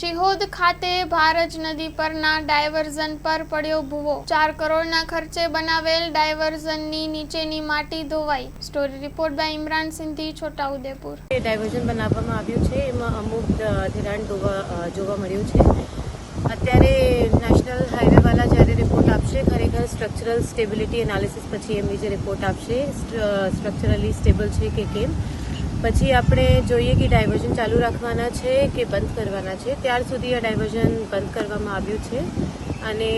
શિહોદ ખાતે ભારજ નદી પરના ડાયવર્ઝન પર પડ્યો ભૂવો। 4 કરોડના ખર્ચે બનાવેલ ડાયવર્ઝનની નીચેની માટી ધોવાઈ। Story report by Imran Sindhi, Chhota Udaipur. Diversion બનાવવામાં આવ્યું છે, એમાં અમુક ધિરાણ જોવા મળ્યું છે। અત્યારે નેશનલ હાઈવેવાળા જ્યારે રિપોર્ટ આપશે, ખરેખર સ્ટ્રક્ચરલ સ્ટેબિલિટી એનાલિસિસ પછી એમની જે રિપોર્ટ આપશે સ્ટ્રક્ચરલી સ્ટેબલ છે કે કેમ, પછી આપણે જોઈએ કે ડાયવર્ઝન ચાલુ રાખવાના છે કે બંધ કરવાના છે। ત્યાર સુધી આ ડાયવર્ઝન બંધ કરવામાં આવ્યું છે અને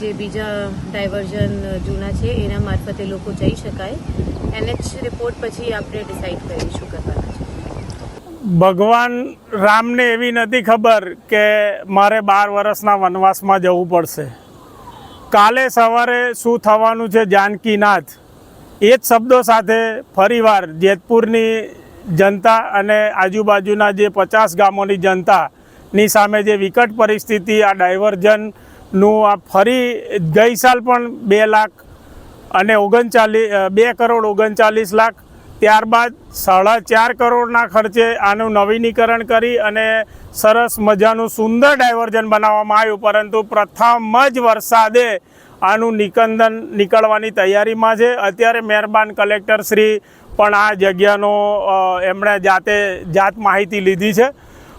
જે બીજા ડાયવર્ઝન જૂના છે એના મારફતે લોકો જઈ શકાય। NH રિપોર્ટ પછી આપણે ડિસાઇડ કરીશું કરવાના છે। ભગવાન રામને એવી નથી ખબર કે મારે 12 વર્ષના વનવાસમાં જવું પડશે, કાલે સવારે શું થવાનું છે જાનકીનાથ, એ જ શબ્દો સાથે ફરીવાર જેતપુરની જનતા અને આજુબાજુના જે 50 ગામોની જનતાની સામે જે વિકટ પરિસ્થિતિ આ ડાયવર્ઝનનું આ ફરી ગઈ સાલ પણ 2 કરોડ 39 લાખ, ત્યારબાદ 4.5 કરોડના ખર્ચે આનું નવીનીકરણ કરી અને સરસ મજાનું સુંદર ડાયવર્ઝન બનાવવામાં આવ્યું, પરંતુ પ્રથમ જ વરસાદે આનું નિકંદન નીકળવાની તૈયારીમાં છે। અત્યારે મહેરબાન કલેક્ટર શ્રી પણ આ જગ્યાનો એમણે જાત માહિતી લીધી છે,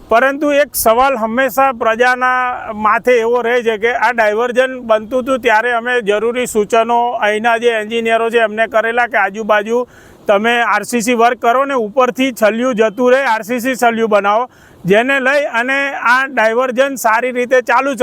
પરંતુ એક સવાલ હંમેશા પ્રજાના માથે એવો રહે છે કે આ ડાયવર્ઝન બનતું હતું ત્યારે અમે જરૂરી સૂચનો અહીંના જે એન્જિનિયરો છે એમને કરેલા કે આજુબાજુ તમે RCC વર્ક કરો ને ઉપરથી છલ્યું જતું રહે, RCC છલ્યું બનાવો, જેને લઈ અને આ ડાયવર્ઝન સારી રીતે ચાલુ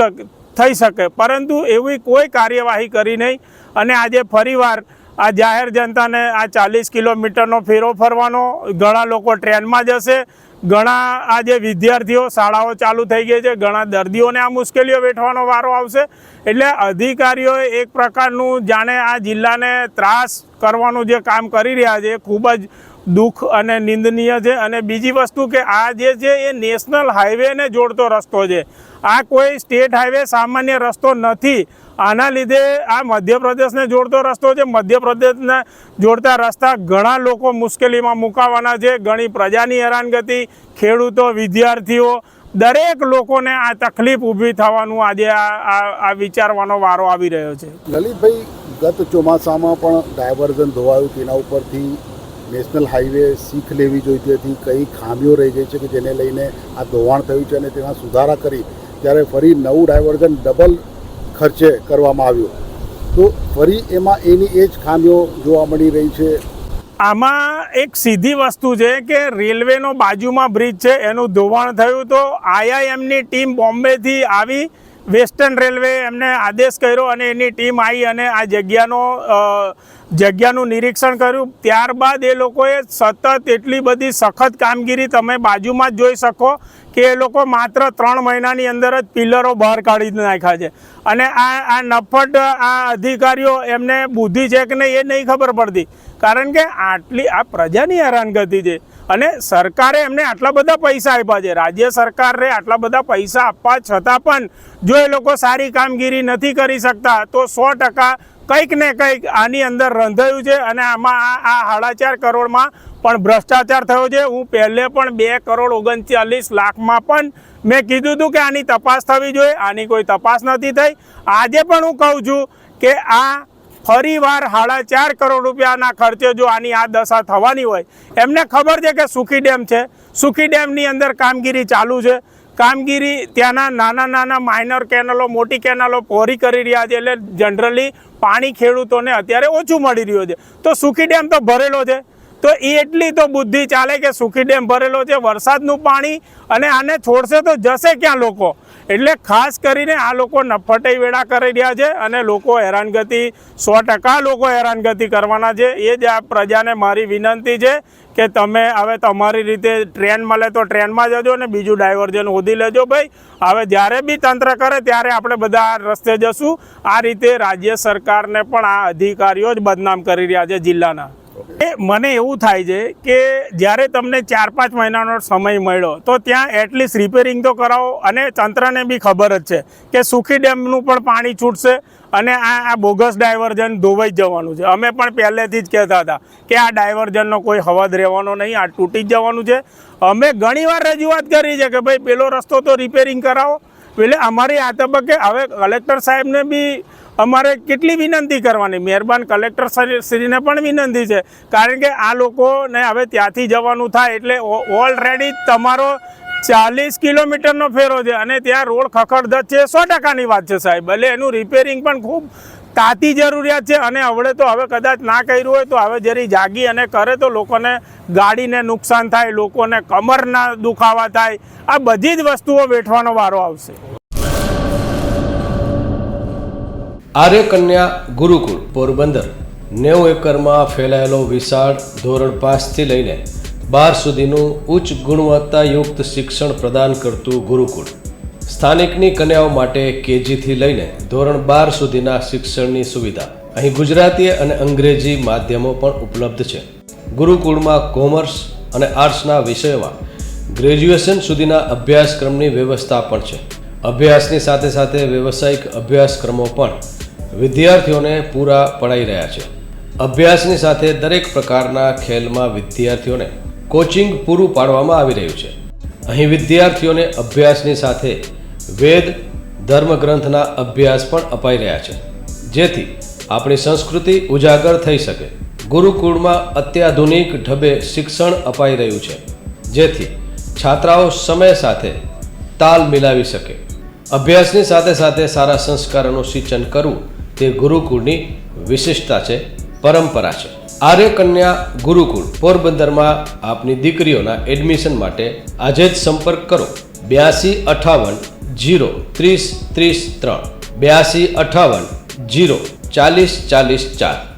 થઈ શકે, પરંતુ એવી કોઈ કાર્યવાહી કરી નહીં। અને આજે ફરીવાર આ જાહેર જનતાને આ 40 કિલોમીટરનો ફેરો ફરવાનો, ઘણા લોકો ટ્રેનમાં જશે, ઘણા આજે વિદ્યાર્થીઓ, શાળાઓ ચાલુ થઈ ગઈ છે, ઘણા દર્દીઓને આ મુશ્કેલીઓ વેઠવાનો વારો આવશે। એટલે અધિકારીઓએ એક પ્રકારનું જાણે આ જિલ્લાને ત્રાસ કરવાનું જે કામ કરી રહ્યા છે એ ખૂબ જ દુઃખ અને નિંદનીય છે। અને બીજી વસ્તુ કે આ જે છે એ નેશનલ હાઈવેને જોડતો રસ્તો છે, આ કોઈ સ્ટેટ હાઈવે સામાન્ય રસ્તો નથી। આના લીધે આ મધ્યપ્રદેશને જોડતો રસ્તો છે, મધ્યપ્રદેશને જોડતા રસ્તા ઘણા લોકો મુશ્કેલીમાં મુકાવાના છે, ઘણી પ્રજાની હેરાનગતિ, ખેડૂતો, વિદ્યાર્થીઓ, દરેક લોકોને આ તકલીફ ઊભી થવાનું આજે આ વિચારવાનો વારો આવી રહ્યો છે। લલિતભાઈ, ગત ચોમાસામાં પણ ડાયવર્ઝન ધોવાયું, તેના ઉપરથી નેશનલ હાઈવે શીખ લેવી જોઈતી હતી, કઈ ખામીઓ રહી ગઈ છે કે જેને લઈને આ ધોવાણ થયું છે અને તેના સુધારા કરી ત્યારે ફરી નવું ડાયવર્ઝન ડબલ ખર્ચે કરવામાં આવ્યું, તો ફરી એમાં એની એ જ ખામીઓ જોવા મળી રહી છે। આમાં એક સીધી વસ્તુ છે કે રેલવેનો બાજુમાં બ્રિજ છે એનું ધોવાણ થયું, તો IIMની ટીમ બોમ્બેથી આવી, વેસ્ટર્ન રેલવે એમને આદેશ કર્યો અને એની ટીમ આવી અને આ જગ્યાનું નિરીક્ષણ કર્યું। ત્યારબાદ એ લોકોએ સતત એટલી બધી સખત કામગીરી તમે બાજુમાં જ જોઈ શકો કે એ લોકો માત્ર 3 મહિનાની અંદર જ પિલરો બહાર કાઢી નાખ્યા છે। અને આ નફટ આ અધિકારીઓ, એમને બુદ્ધિ છે કે નહીં એ નહીં ખબર પડતી, કારણ કે આ પ્રજાની હેરાનગતિ છે અને સરકારે એમને આટલા બધા પૈસા આપ્યા છે, રાજ્ય સરકારે આટલા બધા પૈસા આપવા છતાં પણ જો એ લોકો સારી કામગીરી નથી કરી શકતા તો 100% કંઈક ને કંઈક આની અંદર રંધાયું છે અને આમાં આ 4.5 કરોડમાં પણ ભ્રષ્ટાચાર થયો છે। હું પહેલે પણ 2 કરોડ 39 લાખમાં પણ મેં કીધું હતું કે આની તપાસ થવી જોઈએ, આની કોઈ તપાસ નથી થઈ। આજે પણ હું કહું છું કે આ ફરીવાર 4.5 કરોડ રૂપિયાના ખર્ચે જો આની આ દશા થવાની હોય, એમને ખબર છે કે સુખી ડેમ છે, સુખી ડેમની અંદર કામગીરી ચાલુ છે, કામગીરી ત્યાંના નાના માઇનર કેનલો, મોટી કેનલો પહોળી કરી રહ્યા છે, એટલે જનરલી પાણી ખેડૂતોને અત્યારે ઓછું મળી રહ્યું છે। તો સુખી ડેમ તો ભરેલો છે, તો એટલી તો બુદ્ધિ ચાલે કે સુખી ડેમ ભરેલો છે, વરસાદનું પાણી અને આને છોડશે તો જશે ક્યાં લોકો? એટલે ખાસ કરીને આ લોકો નફટાઈ વેળા કરી રહ્યા છે અને લોકો હેરાનગતિ 100% લોકો હેરાનગતિ કરવાના છે। એ જ આ પ્રજાને મારી વિનંતી છે કે તમે હવે તમારી રીતે ટ્રેન મળે તો ટ્રેનમાં જજો ને બીજું ડાયવર્ઝન શોધી લેજો ભાઈ। હવે જ્યારે બી તંત્ર કરે ત્યારે આપણે બધા રસ્તે જશું। આ રીતે રાજ્ય સરકારને પણ આ અધિકારીઓ જ બદનામ કરી રહ્યા છે જિલ્લાના। મને એવું થાય છે કે જ્યારે તમને 4-5 મહિનાનો સમય મળ્યો તો ત્યાં એટલીસ્ટ રિપેરિંગ તો કરાવો. અને તંત્રને બી ખબર જ છે કે સુખી ડેમનું પણ પાણી છૂટશે અને આ બોગસ ડાયવર્ઝન ધોવાઈ જવાનું છે. અમે પણ પહેલેથી જ કહેતા હતા કે આ ડાયવર્ઝનનો કોઈ હવાદ રહેવાનો નહીં, આ તૂટી જ જવાનું છે. અમે ઘણીવાર રજૂઆત કરી છે કે ભાઈ પેલો રસ્તો તો રિપેરિંગ કરાવો. એટલે અમારી આ તબક્કે હવે કલેક્ટર સાહેબને બી અમારે કેટલી વિનંતી કરવાની, મહેરબાન કલેક્ટર શ્રીને પણ વિનંતી છે, કારણ કે આ લોકોને હવે ત્યાંથી જવાનું થાય એટલે ઓલરેડી તમારો 40 કિલોમીટરનો ફેરો છે અને ત્યાં રોડ ખખડધજ છે. 100%ની વાત છે સાહેબ. એટલે એનું રિપેરિંગ પણ ખૂબ તાતી જરૂરિયાત છે. અને હવે કદાચ ના કર્યું હોય તો હવે જરી જાગી અને કરે તો લોકોને ગાડીને નુકસાન થાય, લોકોને કમરના દુખાવા થાય, આ બધી જ વસ્તુઓ વેઠવાનો વારો આવશે. આર્ય કન્યા ગુરુકુળ પોરબંદર 90 એકરમાં ફેલાયેલો વિશાળ ધોરણ 5 થી લઈને 12 સુધીનું ઉચ્ચ ગુણવત્તાયુક્ત શિક્ષણ પ્રદાન કરતું ગુરુકુળ. સ્થાનિકની કન્યાઓ માટે કેજી થી લઈને ધોરણ 12 સુધીના શિક્ષણની સુવિધા. અહીં ગુજરાતી અને અંગ્રેજી માધ્યમો પણ ઉપલબ્ધ છે. ગુરુકુળમાં કોમર્સ અને આર્ટ્સના વિષયોમાં ગ્રેજ્યુએશન સુધીના અભ્યાસક્રમની વ્યવસ્થા પણ છે. અભ્યાસની સાથે સાથે વ્યવસાયિક અભ્યાસક્રમો પણ વિદ્યાર્થીઓને પૂરા પડાઈ રહ્યા છે. અભ્યાસની સાથે દરેક પ્રકારના ખેલમાં વિદ્યાર્થીઓને કોચિંગ પૂરું પાડવામાં આવી રહ્યું છે. અહીં વિદ્યાર્થીઓને અભ્યાસની સાથે વેદ ધર્મગ્રંથના અભ્યાસ પણ અપાઈ રહ્યા છે, જેથી આપણી સંસ્કૃતિ ઉજાગર થઈ શકે. ગુરુકુળમાં અત્યાધુનિક ઢબે શિક્ષણ અપાઈ રહ્યું છે, જેથી છાત્રાઓ સમય સાથે તાલ મિલાવી શકે. અભ્યાસની સાથે સાથે સારા સંસ્કારોનું સિંચન કરવું તે ગુરુકુળની વિશિષ્ટતા છે, પરંપરા છે. આર્ય કન્યા ગુરુકુળ પોરબંદરમાં આપની દીકરીઓના એડમિશન માટે આજે જ સંપર્ક કરો 8258 0 30 30 3 8258 0 40 40 4.